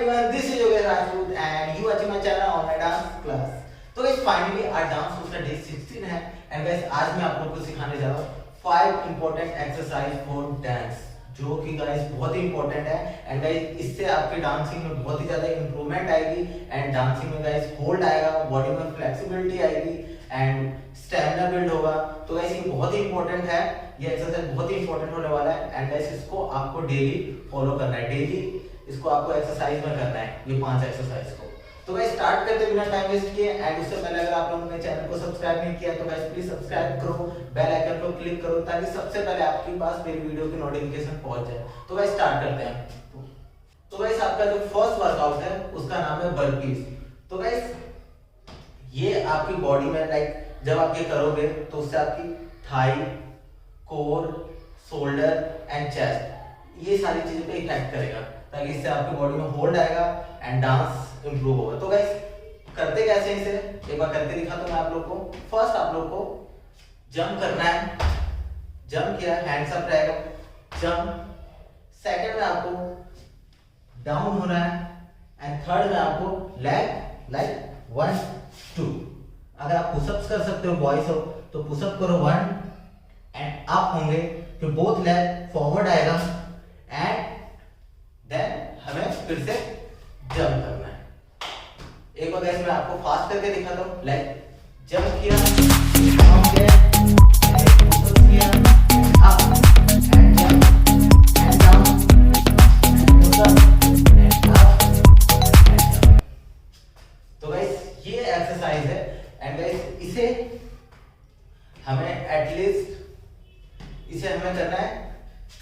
everyone, this is Yogesh Rajput and you watching my channel online dance class. तो guys finally आज dance उसका day 16 है and guys आज मैं आप लोगों को सिखाने जा रहा हूँ 5 important exercise for dance जो कि guys बहुत ही important है and guys इससे आपकी डांसिंग में बहुत ही ज्यादा इंप्रूवमेंट आएगी and डांसिंग में guys होल्ड आएगा, बॉडी में फ्लेक्सिबिलिटी आएगी and स्टैमिना बिल्ड होगा। तो guys ये बहुत ही इंपॉर्टेंट है, ये एक्सरसाइज बहुत ही इंपॉर्टेंट होने वाला है एंड गाइस इसको आपको डेली फॉलो करना है, डेली इसको आपको एक्सरसाइज में करना है ये 5 एक्सरसाइज को। तो गाइस स्टार्ट करते बिना टाइम वेस्ट किए एंड उससे पहले अगर आप लोगों ने चैनल को सब्सक्राइब नहीं किया तो गाइस प्लीज सब्सक्राइब करो, बेल आइकन को क्लिक करो ताकि सबसे पहले आपके पास मेरी वीडियो की नोटिफिकेशन पहुंच जाए। तो गाइस स्टार्ट करते हैं। तो गाइस आपका जो फर्स्ट वर्कआउट है उसका नाम है बर्पीज। तो गाइस ये आपकी बॉडी में लाइक जब आप ये करोगे तो उससे आपकी thigh, core, shoulder and chest ये सारी चीजों पे इफेक्ट करेगा ताकि इससे आपकी बॉडी में होल्ड आएगा एंड डांस इंप्रूव होगा। तो गाइस करते कैसे इसे एक बार करके दिखा तो मैं आप लोग को। फर्स्ट आप लोग को जंप करना है, जंप किया हैंड्स अप रहेगा, जंप। सेकंड में आपको डाउन होना है एंड थर्ड में आपको लेग लाइक 1 2। अगर आप पुशअप्स कर सकते हो बॉयज हो तो पुशअप करो 1 एंड अप होंगे, फिर बोथ लेग फॉरवर्ड आएगा एंड देन हमें फिर से जंप करना है। एक बार गाइस मैं आपको फास्ट करके दिखाता हूं। लाइक जंप किया, डाउन गया, पुशअप किया, up and jump and down and pushup and up and jump. तो गाइस ये एक्सरसाइज है एंड गाइस इसे हमें एटलीस्ट इसे हमें करना है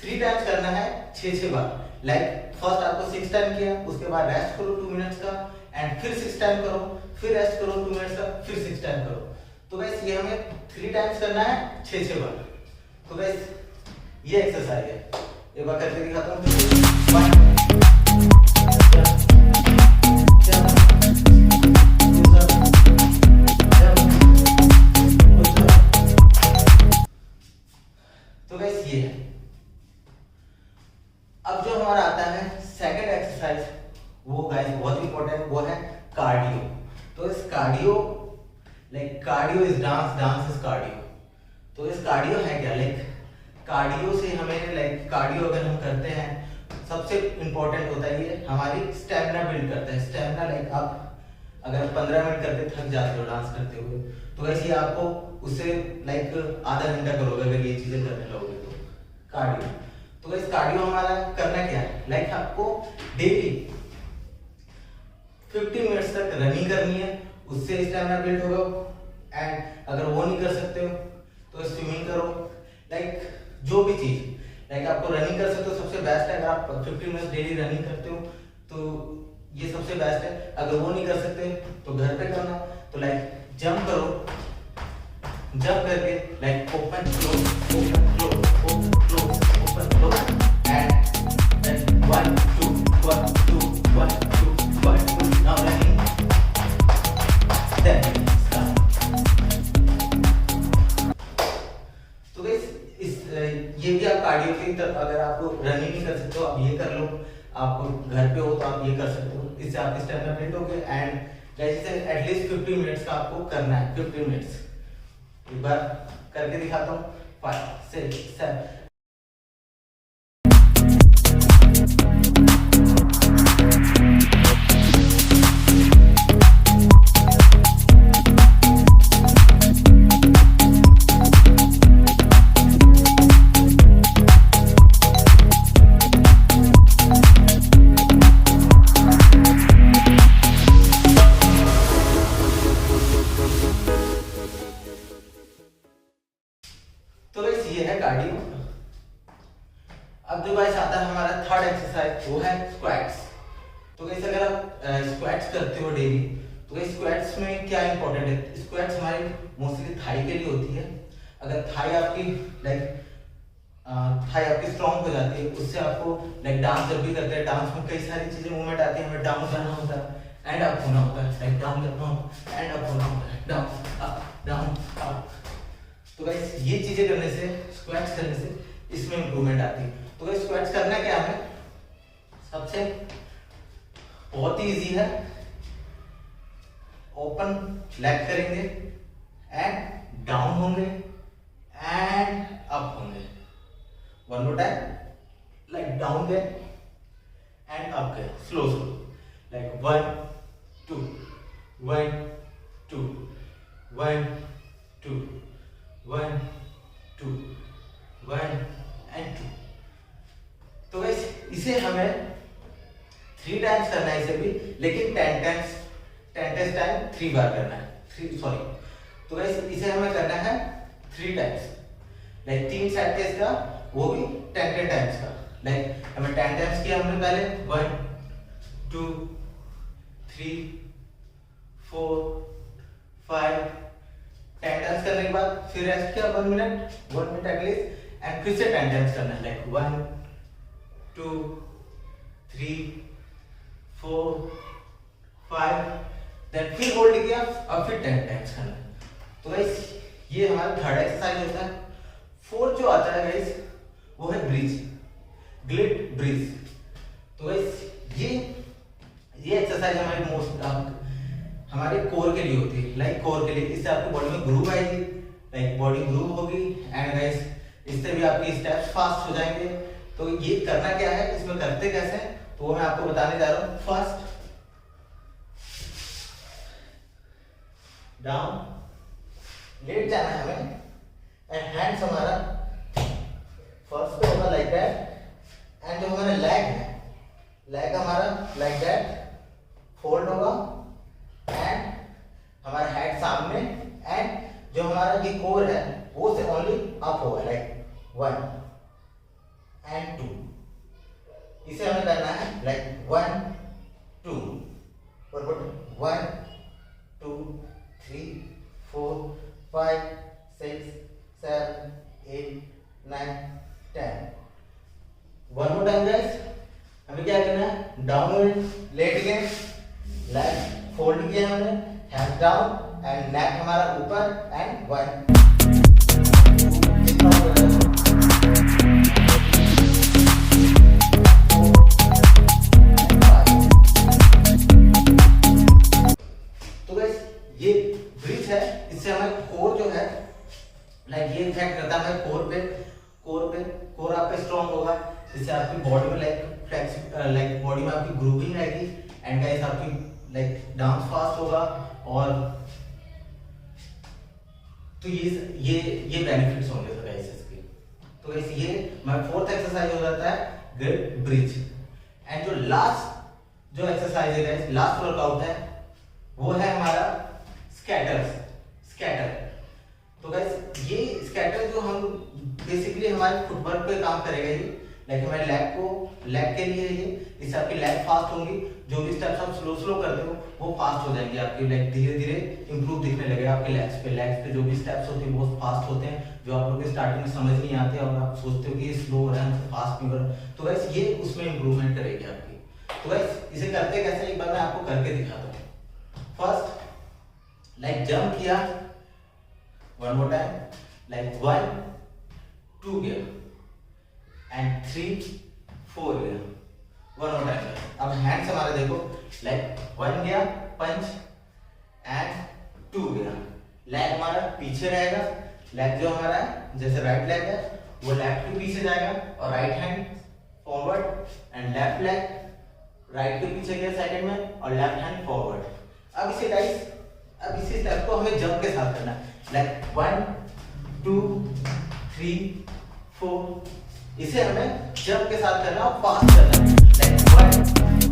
3 टाइम्स करना है 6 बार। लाइक फर्स्ट आपको 6 टाइम किया, उसके बाद रेस्ट करो 2 मिनट्स का एंड फिर 6 टाइम करो, फिर रेस्ट करो 2 मिनट्स का, फिर 6 टाइम करो। तो गाइस ये हमें 3 टाइम्स करना है 6 बार। तो गाइस ये एक्सरसाइज है, एक बार करके दिखाता हूं। तो गाइस ये है। अब जो हमारा आता है सेकंड एक्सरसाइज वो गाइस बहुत इंपॉर्टेंट, वो है कार्डियो। तो इस cardio like cardio is dance, dance is cardio. तो इस कार्डियो है क्या, लाइक कार्डियो से हमें लाइक कार्डियो अगर हम करते हैं सबसे इंपॉर्टेंट होता है ये हमारी स्टैमिना बिल्ड करता है। स्टैमिना लाइक आप अगर 15 मिनट करके थक जाते हो डांस करते हुए तो गाइस ये आपको उससे लाइक आधा घंटा करोगे अगर ये चीजें करने लगोगे तो कार्डियो। तो गाइस कार्डियो हमारा करना क्या है, लाइक आपको डेली 50 मिनट्स तक रनिंग करनी है, उससे स्टैमिना बिल्ड होगा। एंड अगर वो नहीं कर सकते हो तो स्विमिंग करो, लाइक जो भी चीज लाइक आपको रनिंग कर सकते हो सबसे बेस्ट है। अगर आप 50 मिनट्स डेली रनिंग करते हो तो ये सबसे बेस्ट है। अगर वो नहीं कर सकते तो घर पे करना, तो लाइक जंप करो, जंप करके like open close open close open close open close and 1 2 1 2 1 2 1 2 now running then start. तो गाइस इस ये भी आप कार्डियो की तरफ, अगर आप रनिंग नहीं कर सकते हो आप ये कर लो, आप घर पे हो तो आप ये कर सकते हो, इससे आपकी स्टैमिना बिल्ड होगी। एंड गाइस इसे एटलीस्ट 50 मिनट्स का आपको करना है, 50 मिनट्स। एक बार करके दिखाता हूँ 5 6 7। तो गाइस ये है कार्डियो। अब जो गाइस आता है हमारा थर्ड एक्सरसाइज वो है स्क्वाट्स। तो गाइस अगर आप स्क्वाट्स करते हो डेली तो गाइस स्क्वाट्स में क्या इंपॉर्टेंट है, स्क्वाट्स हमारी मोस्टली थाई के लिए होती है। अगर थाई आपकी लाइक थाई आपकी स्ट्रांग हो जाती है उससे आपको लाइक डांस जब भी करते हैं डांस में कई सारी चीजें मूवमेंट आती है, हमें डाउन करना होता है एंड अप होना होता है, लाइक डाउन करना होता है एंड अप होना होता है, डाउन अप। तो गाइस ये चीजें करने से, स्क्वाट्स करने से इसमें इंप्रूवमेंट आती है। तो गाइस स्क्वाट्स करना क्या है, सबसे बहुत ही इजी है। ओपन लेग करेंगे एंड डाउन होंगे एंड अप होंगे। One more time, like down गए एंड अप गए, स्लो स्लो, लाइक 1 2 1 2 1 2 1 2 1 एंड 2। तो गाइस इसे हमें 3 टाइम्स करना है इसे भी, लेकिन 10 टाइम 3 बार करना है, 3 सॉरी। तो गाइस इसे हमें करना है 3 टाइम्स, लाइक 3 सेट है इसका, वो भी 10 टाइम्स का। लाइक हमें 10 टाइम्स किया हमने पहले, 1 2 3 4 5 10 टाइम्स करने के बाद फिर रेस्ट किया 1 मिनट एटलीस्ट, एंड फिर से 10 टाइम्स करना है, लाइक 1 2 3 4 5, देन फिर होल्ड किया और फिर 10 टाइम्स करना है। तो गाइस ये हमारा थर्ड एक्सरसाइज होता है। फोर्थ जो आता है गाइस वो है ब्रिज, ग्लिट ब्रिज। तो गाइस ये एक्सरसाइज हमारी हमारे कोर के लिए होती है, लाइक कोर के लिए। इससे आपकी बॉडी में ग्रूव आएगी, लाइक बॉडी ग्रूव होगी, एंड गाइस इससे भी आपकी स्टेप्स फास्ट हो जाएंगे। तो ये करना क्या है, इसमें करते कैसे हैं, तो वो मैं आपको बताने जा रहा हूं। फर्स्ट डाउन, लेट जाना है हमें, एंड हैंड्स हमारा फर्स्ट पे होगा लाइक दैट, एंड जो हमारा लेग हमारा लाइक दैट फोल्ड होगा, एंड हमारा हेड सामने, एंड जो हमारा ये कोर है वो से ओनली अप होगा, लाइक 1 एंड 2। इसे हमें करना है like 1 2 1 2 3 4 5 6 7 8 9 10। One more time guys, हमें क्या करना है, डाउन लेट गए, लेग फोल्ड किया हमने, हैंड डाउन एंड नेक हमारा ऊपर, एंड 1 तो गाइस ये ब्रिज है, इससे हमारे कोर जो है, लाइक ये इफेक्ट करता है हमारे कोर आपका स्ट्रांग होगा, जिससे आपकी बॉडी में लाइक बॉडी में आपकी ग्रूविंग आएगी, एंड गाइस आपकी लाइक डांस फास्ट होगा। और तो ये बेनिफिट्स होंगे गाइस इसके। तो गाइस ये हमारा फोर्थ एक्सरसाइज हो जाता है ग्रिट ब्रिज। एंड जो लास्ट जो एक्सरसाइज है गाइस, लास्ट वर्कआउट है, वो है हमारा स्कैटर। तो गाइस ये स्कैटर जो हम बेसिकली हमारे फुटवर्क पे काम करेगा ये, लाइक हमारे लेग के लिए ये, इससे आपकी लेग फास्ट होंगी, जो भी स्टेप्स आप स्लो करते हो वो फास्ट हो जाएंगे, आपकी लेग धीरे धीरे इंप्रूव दिखने लगेगा आपके लेग्स पे जो भी स्टेप्स होते हैं बहुत फास्ट होते हैं, जो आप लोग स्टार्टिंग में समझ नहीं आते और आप सोचते हो कि ये स्लो हो रहा है, फास्ट नहीं हो रहा। तो गाइस ये उसमें इंप्रूवमेंट करेगी आपकी। तो गाइस इसे करते कैसे, एक बार मैं आपको करके दिखाता हूँ। फर्स्ट लाइक जंप किया, वन मोर टाइम, लाइक 1 2 गया, एंड 3 4 गया, वन मोर टाइम। अब हैंड्स हमारे देखो, लाइक 1 गया पंच, एंड 2 गया, लेग हमारा पीछे रहेगा, लेग जो हमारा है जैसे राइट लेग है वो लेफ्ट के पीछे जाएगा, और right hand forward, and left leg right के पीछे गया सेकंड में, और लेफ्ट हैंड फॉरवर्ड। अब इसे गाइस, अब इसी स्टेप को हमें जंप के साथ करना है, लाइक 1 2 3 4। इसे हमें जंप के साथ करना और फास्ट करना है, लाइक 1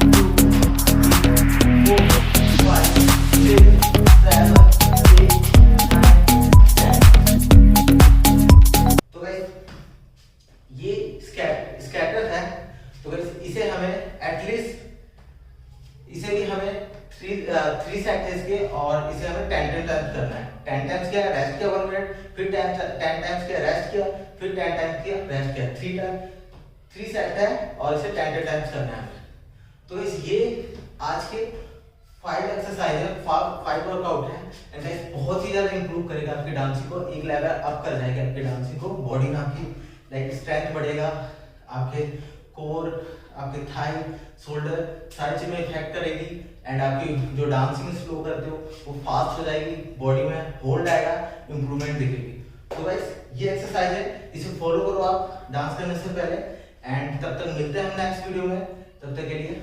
2 3 4 5 6 7 8 9 10। तो गाइस ये स्कैटर है। तो गाइस इसे हमें एटलीस्ट, इसे भी हमें 3 सेट है इसके, और इसे हमें 10 टाइम्स करना है। 10 टाइम्स किया, रेस्ट किया 1 मिनट, फिर 10 टाइम्स किया, रेस्ट किया, फिर 10 टाइम्स किया, रेस्ट किया, 3 सेट है, और इसे 10 टाइम्स करना है। तो इस ये आज के 5 एक्सरसाइज है, 5 वर्कआउट है, एंड गाइस बहुत ही ज्यादा इंप्रूव करेगा आपकी डांसिंग को, एक लेवल अप कर जाएगा आपकी डांसिंग को, बॉडी में आपकी लाइक स्ट्रेंथ बढ़ेगा, आपके कोर, आपके थाई, शोल्डर, सारी चीज में इफेक्ट करेगी एंड आपकी जो डांसिंग स्लो करते हो वो फास्ट हो जाएगी, बॉडी में होल्ड आएगा, इंप्रूवमेंट दिखेगी। तो गाइस ये एक्सरसाइज है, इसे फॉलो करो आप डांस करने से पहले। एंड तब तक मिलते हैं हम नेक्स्ट वीडियो में, तब तक के लिए